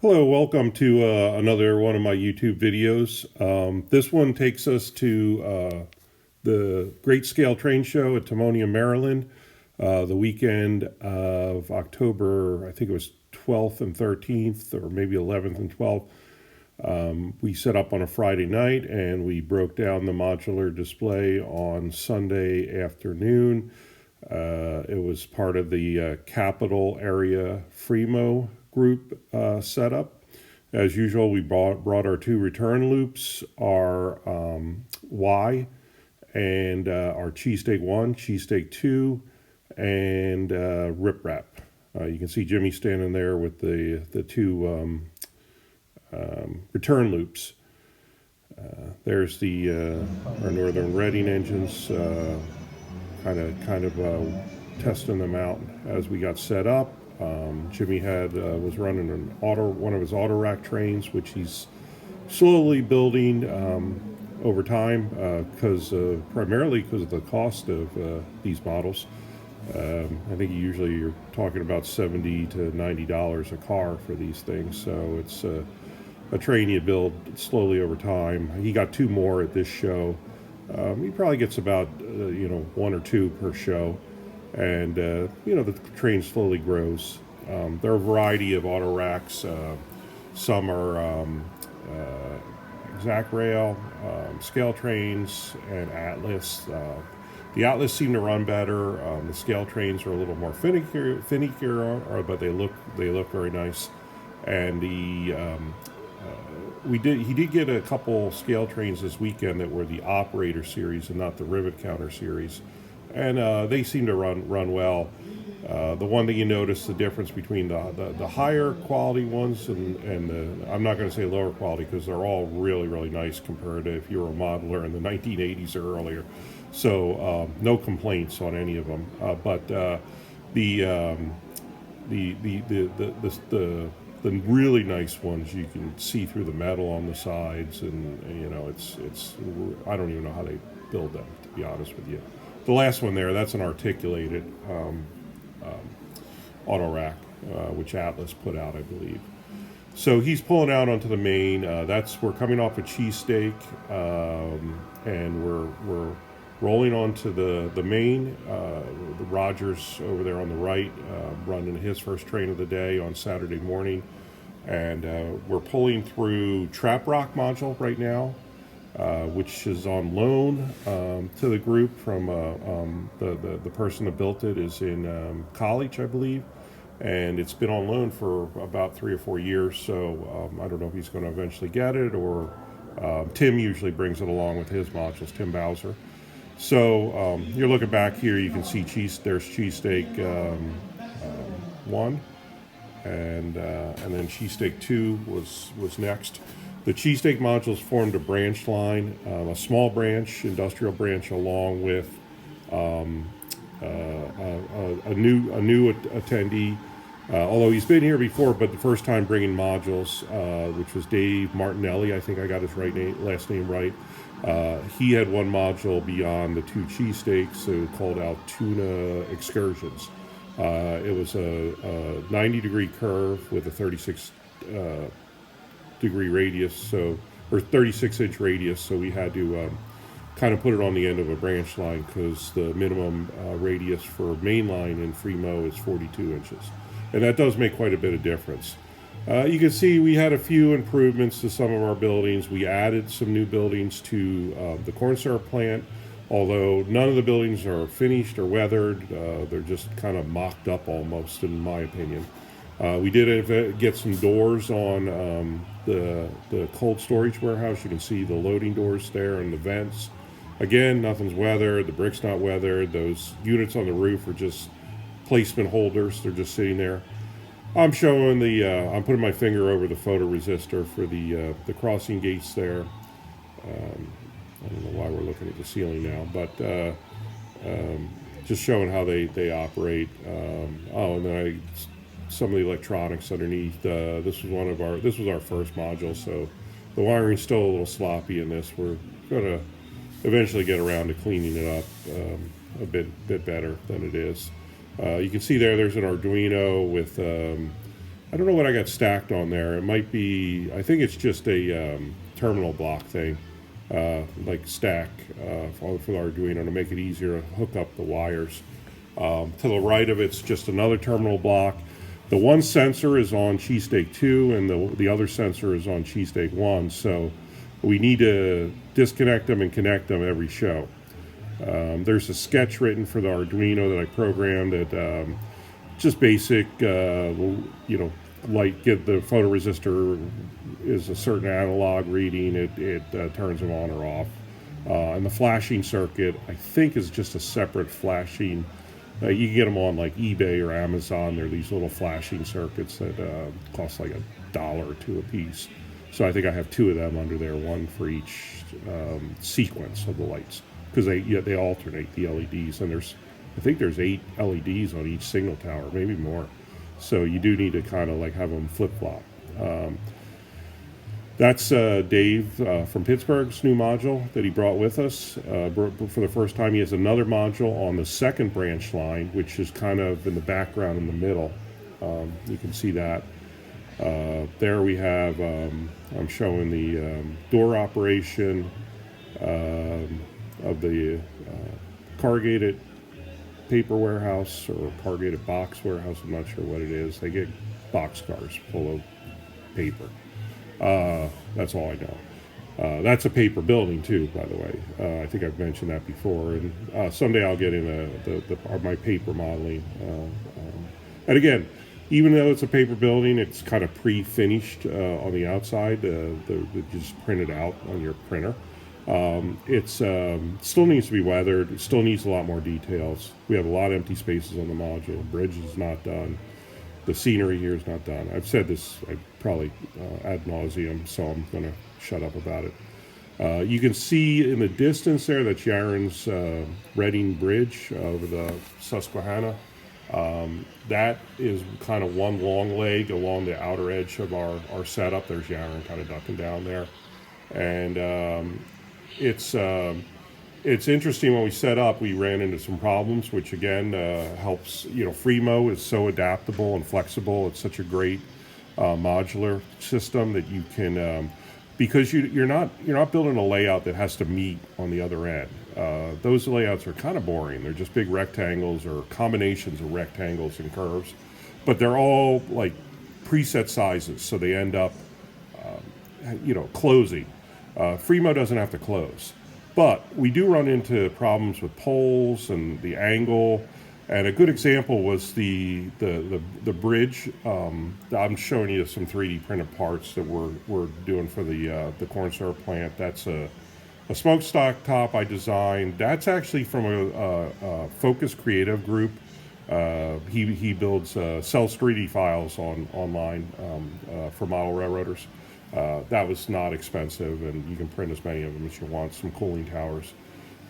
Hello, welcome to another one of my YouTube videos. This one takes us to the Great Scale Train Show at Timonium, Maryland, the weekend of October, I think it was 12th and 13th, or maybe 11th and 12th. We set up on a Friday night and we broke down the modular display on Sunday afternoon. It was part of the Capital Area Fremo group setup. As usual, we brought our two return loops, our Y and our cheesesteak 1, cheesesteak 2, and rip wrap. You can see Jimmy standing there with the two return loops. There's the our Northern Reading engines, kind of testing them out as we got set up. Jimmy was running one of his auto rack trains, which he's slowly building over time, primarily because of the cost of these models. I think usually you're talking about $70 to $90 a car for these things, so it's a train you build slowly over time. He got two more at this show. He probably gets about one or two per show, and the train slowly grows. There are a variety of auto racks. Some are Zac Rail, scale trains, and Atlas. The Atlas seem to run better. The scale trains are a little more finicky, but they look very nice. And he did get a couple scale trains this weekend that were the operator series and not the rivet counter series, and they seem to run well. The one thing you notice the difference between the higher quality ones and I'm not going to say lower quality because they're all really nice compared to if you were a modeler in the 1980s or earlier. So no complaints on any of them. But the really nice ones, you can see through the metal on the sides, and it's I don't even know how they build them, to be honest with you. The last one there, that's an articulated auto rack, which Atlas put out, I believe. So he's pulling out onto the main. We're coming off a cheesesteak, and we're rolling onto the main. The Rogers over there on the right, running his first train of the day on Saturday morning, and we're pulling through Trap Rock module right now, which is on loan to the group from the person that built it is in college, I believe, and it's been on loan for about 3 or 4 years. So I don't know if he's going to eventually get it, or Tim usually brings it along with his modules, Tim Bowser. So you're looking back here, you can see there's cheesesteak 1, and then cheesesteak 2 was next. The cheesesteak modules formed a branch line, a small branch, industrial branch, along with a new attendee. Although he's been here before, but the first time bringing modules, which was Dave Martinelli, I think I got his last name right. He had one module beyond the two cheesesteaks called Altoona Excursions. It was a 90-degree curve with a 36 degree radius, or 36-inch radius. So we had to kind of put it on the end of a branch line because the minimum radius for mainline in Fremo is 42 inches, and that does make quite a bit of difference. You can see we had a few improvements to some of our buildings. We added some new buildings to the corn syrup plant, although none of the buildings are finished or weathered. They're just kind of mocked up almost, in my opinion. We did get some doors on the cold storage warehouse. You can see the loading doors there and the vents. Again, nothing's weathered. The brick's not weathered. Those units on the roof are just placement holders. They're just sitting there. I'm showing I'm putting my finger over the photoresistor for the crossing gates there. I don't know why we're looking at the ceiling now, but just showing how they operate. And then some of the electronics underneath. This was our first module, so the wiring's still a little sloppy in this. We're gonna eventually get around to cleaning it up a bit better than it is. You can see there's an Arduino with I don't know what I got stacked on there. It might be, I think it's just a terminal block thing, like stack for the Arduino to make it easier to hook up the wires. To the right of it's just another terminal block. The one sensor is on Cheesesteak 2 and the other sensor is on Cheesesteak 1, so we need to disconnect them and connect them every show. There's a sketch written for the Arduino that I programmed that just basic, light, get the photoresistor is a certain analog reading, it turns them on or off. And the flashing circuit, I think, is just a separate flashing. You can get them on like eBay or Amazon. They're these little flashing circuits that cost like $1 or $2 a piece. So I think I have 2 of them under there, one for each sequence of the lights, because they alternate the LEDs, and I think there's 8 LEDs on each signal tower, maybe more. So you do need to kind of like have them flip-flop. That's Dave from Pittsburgh's new module that he brought with us. For the first time, he has another module on the second branch line, which is kind of in the background in the middle. You can see that. There we have, I'm showing the door operation of the corrugated paper warehouse or corrugated box warehouse. I'm not sure what it is. They get box cars full of paper. That's all I know. That's a paper building too, by the way. I think I've mentioned that before. And someday I'll get in my paper modeling. And again, even though it's a paper building, it's kind of pre-finished on the outside. They just printed out on your printer. It still needs to be weathered. It still needs a lot more details. We have a lot of empty spaces on the module. The bridge is not done. The scenery here is not done. I've said this probably ad nauseum, so I'm going to shut up about it. You can see in the distance there that's Yaron's Reading Bridge over the Susquehanna. That is kind of one long leg along the outer edge of our setup. There's Yaron kind of ducking down there. And it's interesting. When we set up, we ran into some problems, which again helps. Fremo is so adaptable and flexible. It's such a great modular system that you can, because you're not building a layout that has to meet on the other end. Those layouts are kind of boring. They're just big rectangles or combinations of rectangles and curves, but they're all like preset sizes, so they end up closing. Fremo doesn't have to close. But we do run into problems with poles and the angle. And a good example was the bridge. I'm showing you some 3D printed parts that we're doing for the corn syrup plant. That's a smokestack top I designed. That's actually from a Focus Creative group. He builds sells 3D files online for model railroaders. That was not expensive, and you can print as many of them as you want. Some cooling towers,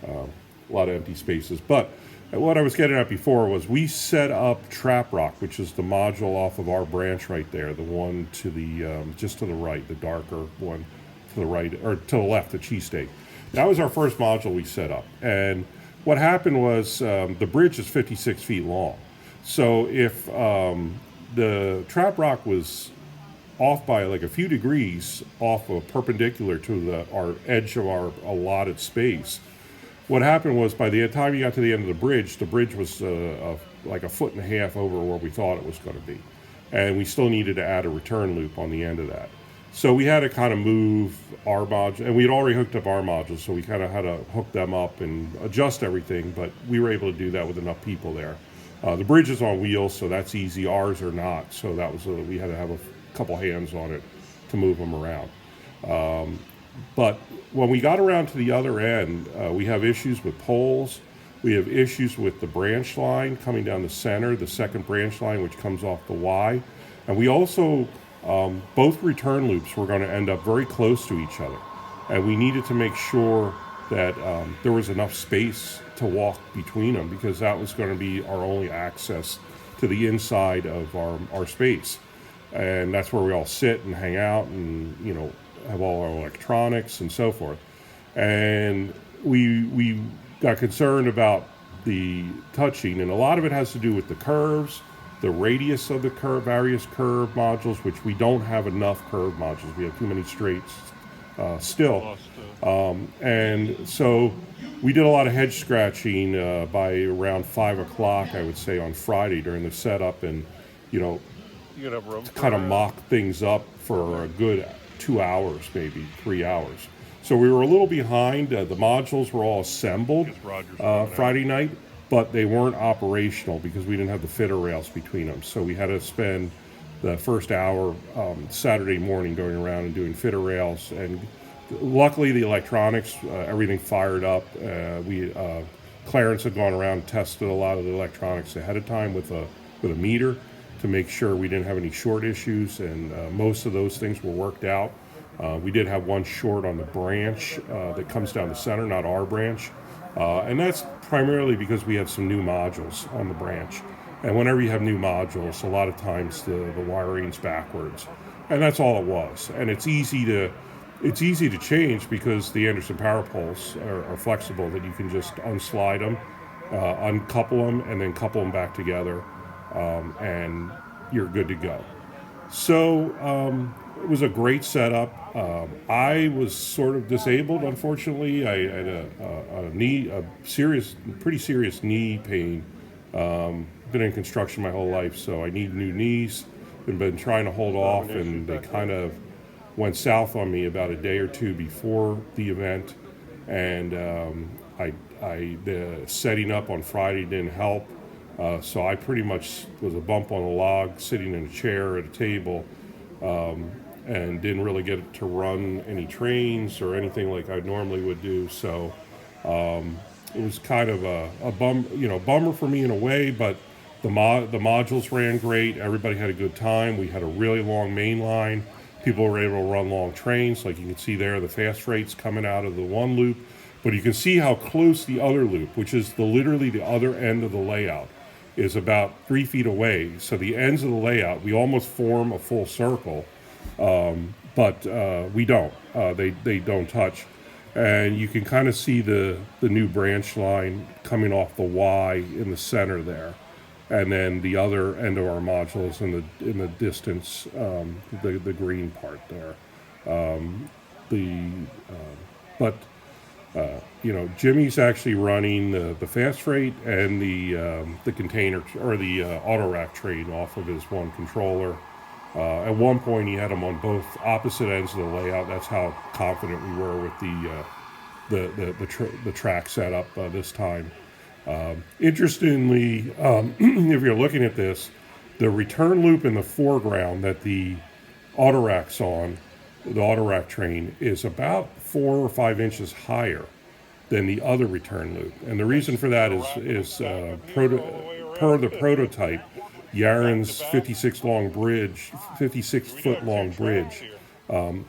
a lot of empty spaces. But what I was getting at before was we set up Trap Rock, which is the module off of our branch right there, the one to the just to the right, the darker one to the right, or to the left, the Cheesesteak. That was our first module we set up. And what happened was the bridge is 56 feet long. So if the Trap Rock was off by like a few degrees off of perpendicular to our edge of our allotted space, what happened was by the time you got to the end of the bridge was like a foot and a half over where we thought it was going to be. And we still needed to add a return loop on the end of that. So we had to kind of move our module, and we had already hooked up our modules, so we kind of had to hook them up and adjust everything, but we were able to do that with enough people there. The bridge is on wheels, so that's easy. Ours are not, so that was we had to have a couple hands on it to move them around. But when we got around to the other end, we have issues with poles. We have issues with the branch line coming down the center, the second branch line, which comes off the Y. And we also, both return loops were going to end up very close to each other. And we needed to make sure that there was enough space to walk between them, because that was going to be our only access to the inside of our space. And that's where we all sit and hang out and, have all our electronics and so forth. And we got concerned about the touching, and a lot of it has to do with the curves the radius of the curve, various curve modules, which we don't have enough curve modules. We have too many straights still. And so we did a lot of hedge scratching by around 5 o'clock, I would say, on Friday during the setup, and you know, You gonna have room kind of mock things up for a good 2 hours, maybe 3 hours. So we were a little behind. The modules were all assembled Friday night, but they weren't operational because we didn't have the fitter rails between them. So we had to spend the first hour Saturday morning going around and doing fitter rails. And luckily, the electronics, everything fired up. Clarence had gone around and tested a lot of the electronics ahead of time with a meter to make sure we didn't have any short issues, and most of those things were worked out. We did have one short on the branch that comes down the center, not our branch, and that's primarily because we have some new modules on the branch. And whenever you have new modules, a lot of times the wiring's backwards, and that's all it was. And it's easy to change because the Anderson power poles are flexible, that you can just unslide them, uncouple them, and then couple them back together, and you're good to go. So it was a great setup. I was sort of disabled, unfortunately. I had a pretty serious knee pain. Been in construction my whole life, so I need new knees. Been trying to hold off, and they kind of went south on me about a day or two before the event, and the setting up on Friday didn't help. So I pretty much was a bump on a log, sitting in a chair at a table, and didn't really get to run any trains or anything like I normally would do. So it was kind of a bummer for me in a way, but the modules ran great. Everybody had a good time. We had a really long main line. People were able to run long trains, like you can see there, the fast freight's coming out of the one loop, but you can see how close the other loop, which is literally the other end of the layout, is about 3 feet away. So the ends of the layout, we almost form a full circle, but we don't. They don't touch. And you can kind of see the new branch line coming off the Y in the center there. And then the other end of our module is in the distance, the green part there. Jimmy's actually running the fast freight and the container or the auto rack train off of his one controller. At one point, he had them on both opposite ends of the layout. That's how confident we were with the track setup this time. Interestingly, if you're looking at this, the return loop in the foreground that the auto rack's on, the auto rack train, is about 4 or 5 inches higher than the other return loop. And the reason for that is per the prototype, Yaren's 56-foot long bridge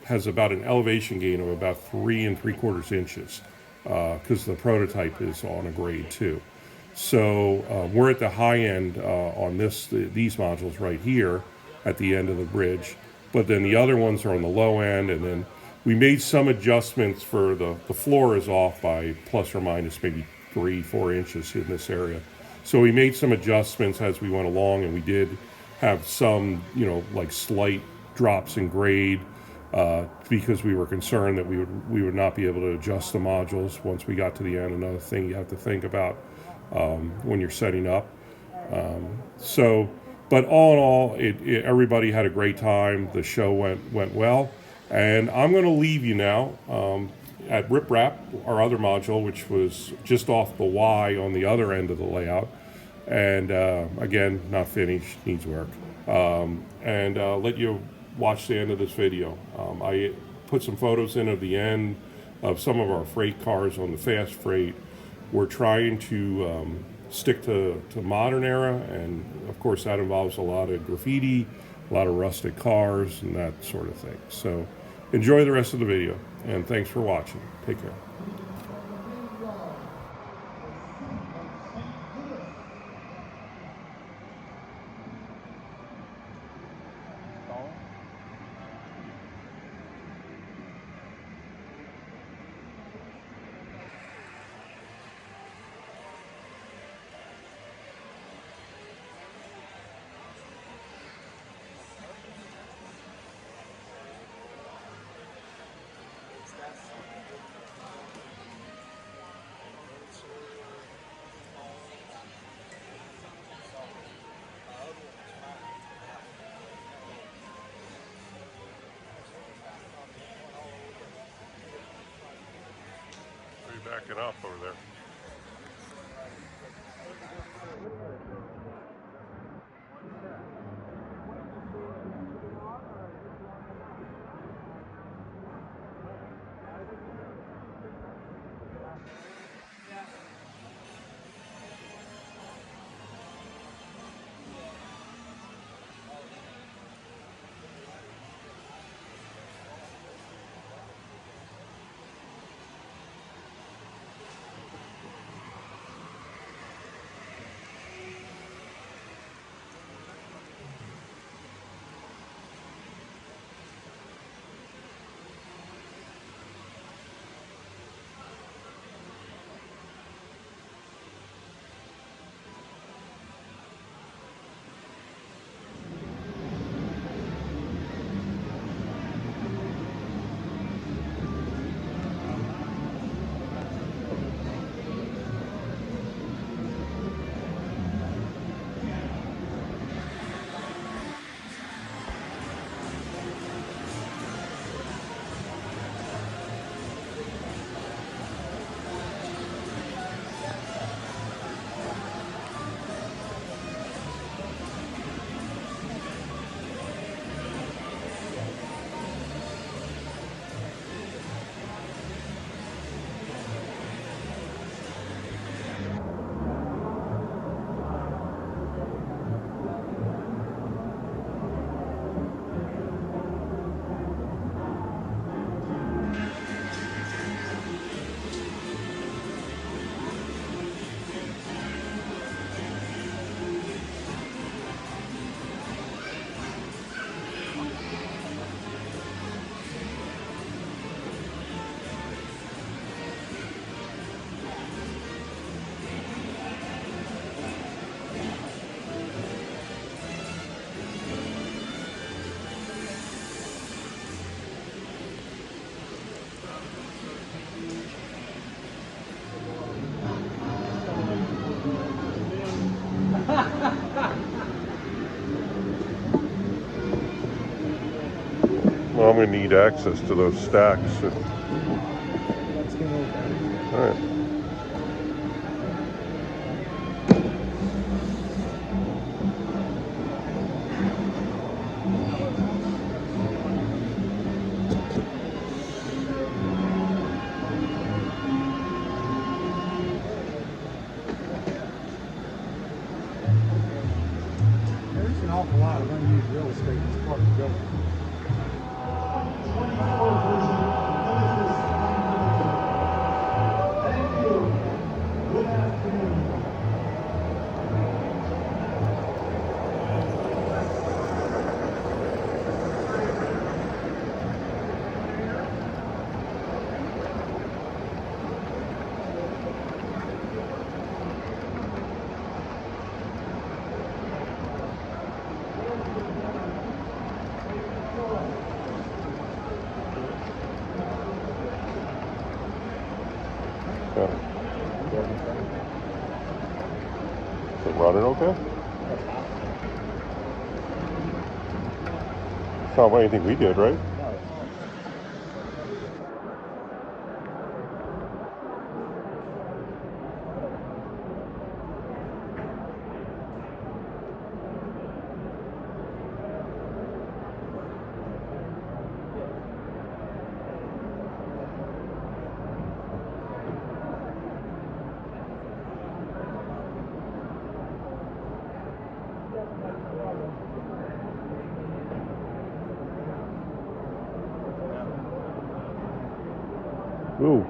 has about an elevation gain of about 3 3/4 inches, because the prototype is on a grade 2. So we're at the high end on these modules right here at the end of the bridge, but then the other ones are on the low end, and then we made some adjustments for the floor is off by plus or minus maybe 3-4 inches in this area. So we made some adjustments as we went along, and we did have some, like slight drops in grade, because we were concerned that we would not be able to adjust the modules once we got to the end. Another thing you have to think about when you're setting up. But all in all, everybody had a great time. The show went well, and I'm going to leave you now at Rip Rap, our other module, which was just off the Y on the other end of the layout, and again, not finished, needs work, and let you watch the end of this video. I put some photos in of the end of some of our freight cars on the fast freight. We're trying to stick to modern era, and of course that involves a lot of graffiti, a lot of rusted cars, and that sort of thing. So enjoy the rest of the video, and thanks for watching. Take care. backing up over there. Well, I'm going to need access to those stacks. All right. There's an awful lot of unused real estate in this part of the building. Is it running okay? It's not anything we did, right? Ooh.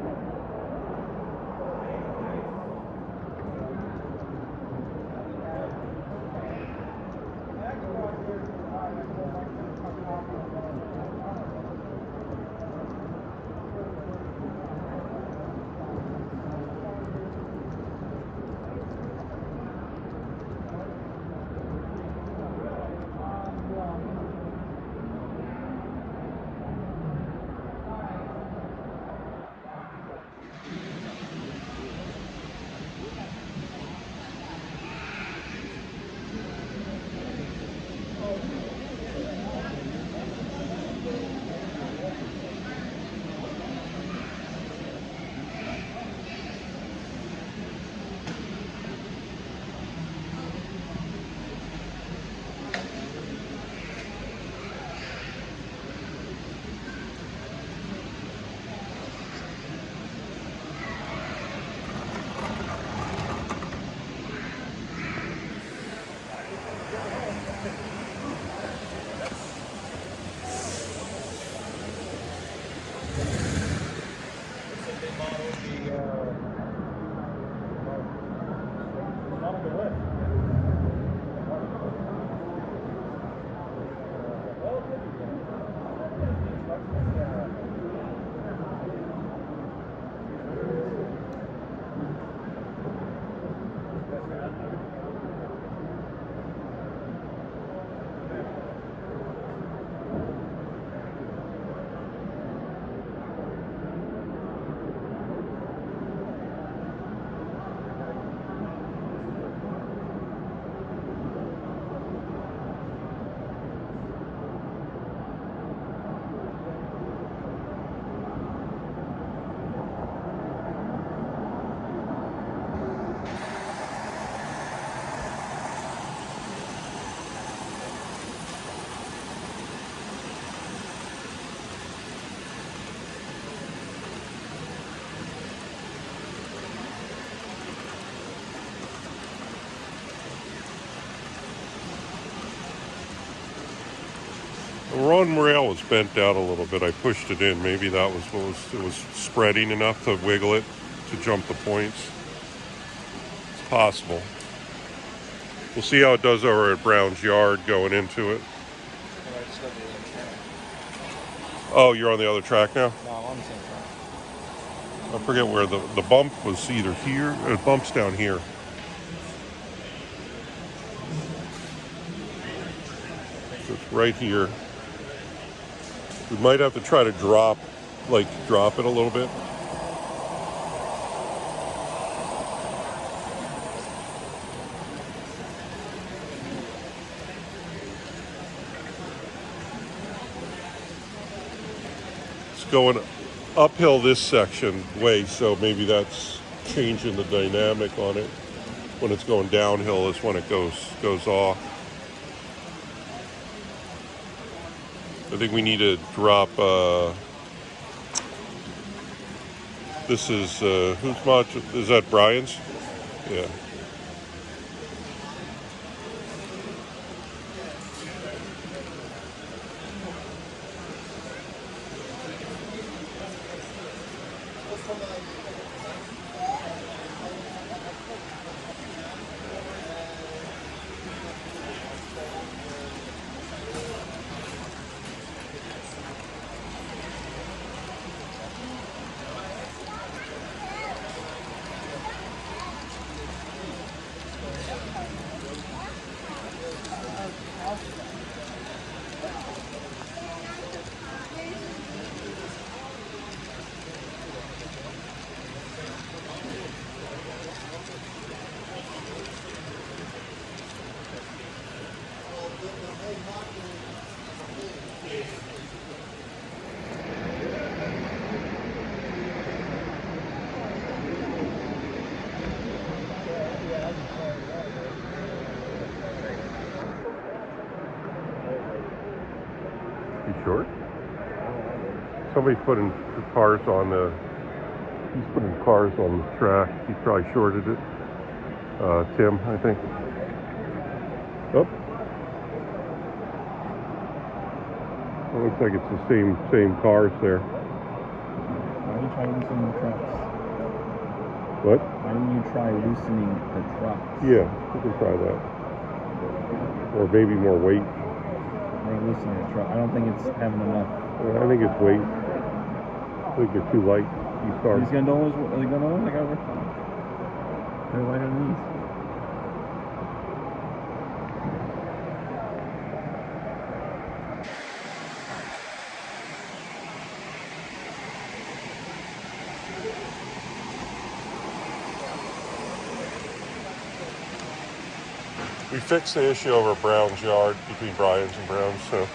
The run rail was bent out a little bit. I pushed it in. Maybe that was what it was spreading enough to wiggle it to jump the points. It's possible. We'll see how it does over at Brown's Yard going into it. Oh, you're on the other track now? No, I'm on the same track. I forget where the bump was, either here, the bump's down here. So it's right here. We might have to try to drop it a little bit. It's going uphill this section way, so maybe that's changing the dynamic on it. When it's going downhill is when it goes off. I think we need to drop, this is, whose module, is that Brian's? Yeah. You short? Somebody's putting cars on the. He's putting cars on the track. He probably shorted it. Tim, I think. Oh. It looks like it's the same cars there. Why don't you try loosening the trucks? What? Why don't you try loosening the trucks? Yeah, we can try that. Or maybe more weight. Or loosening the truck. I don't think it's having enough. I think it's weight. I think they're too light. These cars. These gondolas, are they gondolas? I gotta work on them. They're lighter than these. We fixed the issue over Brown's Yard, between Brian's and Brown's, so